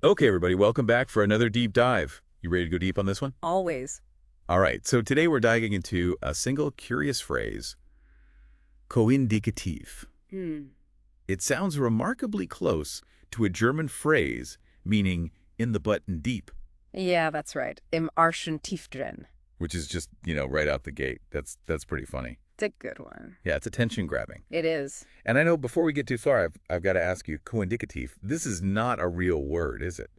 Okay, everybody, welcome back for another deep dive. You ready to go deep on this one? Always. All right, so today we're diving into a single curious phrase, koindikativ. Hmm. It sounds remarkably close to a German phrase meaning in the butt and deep, Yeah, that's right. Im Arschen tief drin. which is just, right out the gate. That's pretty funny. It's a good one. Yeah, it's attention grabbing. It is. And I know before we get too far, I've got to ask you, koindikativ, this is not a real word, is it?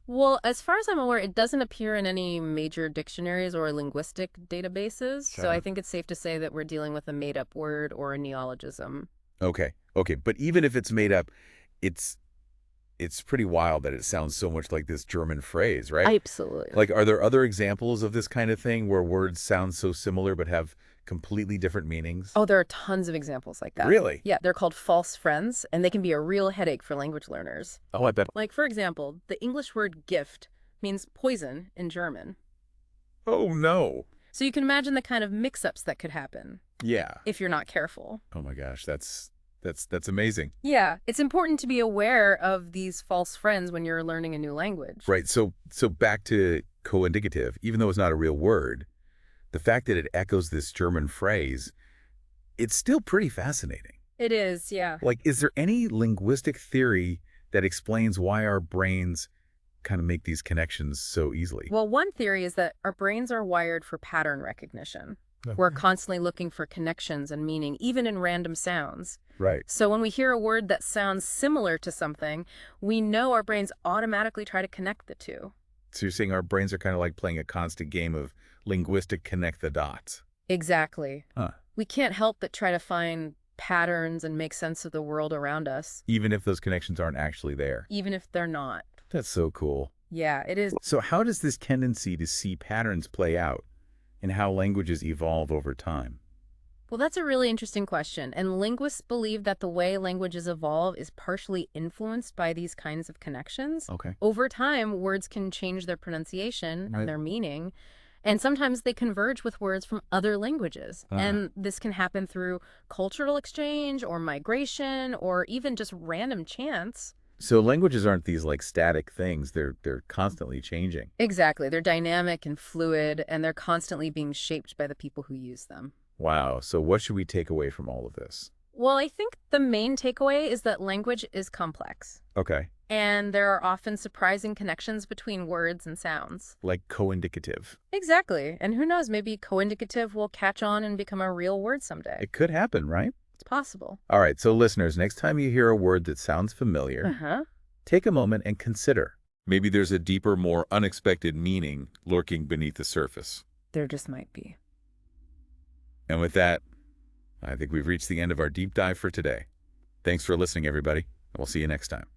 Well, as far as I'm aware, it doesn't appear in any major dictionaries or linguistic databases, so I Sure. think it's safe to say that we're dealing with a made-up word or a neologism. Okay, but even if it's made up, it's it's pretty wild that it sounds so much like this German phrase, right? Absolutely. Like, are there other examples of this kind of thing where words sound so similar but have completely different meanings? Oh, there are tons of examples like that. Really? Yeah, they're called false friends, and they can be a real headache for language learners. Oh, I bet. Like, for example, the English word gift means poison in German. Oh, no. So you can imagine the kind of mix-ups that could happen Yeah. if you're not careful. Oh my gosh, that's amazing. Yeah, it's important to be aware of these false friends when you're learning a new language. Right. So back to co-indicative, even though it's not a real word, the fact that it echoes this German phrase, it's still pretty fascinating. It is, yeah. Like, is there any linguistic theory that explains why our brains kind of make these connections so easily? Well, one theory is that our brains are wired for pattern recognition. We're Okay. constantly looking for connections and meaning, even in random sounds. Right. So when we hear a word that sounds similar to something, we know our brains automatically try to connect the two. So you're saying our brains are kind of like playing a constant game of linguistic connect the dots. Exactly. Huh. We can't help but try to find patterns and make sense of the world around us, Even if those connections aren't actually there. even if they're not. That's so cool. Yeah, it is. So how does this tendency to see patterns play out in how languages evolve over time? Well, that's a really interesting question. And linguists believe that the way languages evolve is partially influenced by these kinds of connections. Okay. Over time, words can change their pronunciation Right. and their meaning, and sometimes they converge with words from other languages. Uh-huh. And this can happen through cultural exchange or migration or even just random chance. So languages aren't these like static things. They're constantly changing. Exactly. They're dynamic and fluid, and they're constantly being shaped by the people who use them. Wow. So what should we take away from all of this? Well, I think the main takeaway is that language is complex. Okay. And there are often surprising connections between words and sounds. Like co-indicative. Exactly. And who knows, maybe koindikativ will catch on and become a real word someday. It could happen, right? It's possible. All right. So listeners, next time you hear a word that sounds familiar, Uh-huh. take a moment and consider. Maybe there's a deeper, more unexpected meaning lurking beneath the surface. There just might be. And with that, I think we've reached the end of our deep dive for today. Thanks for listening, everybody. We'll see you next time.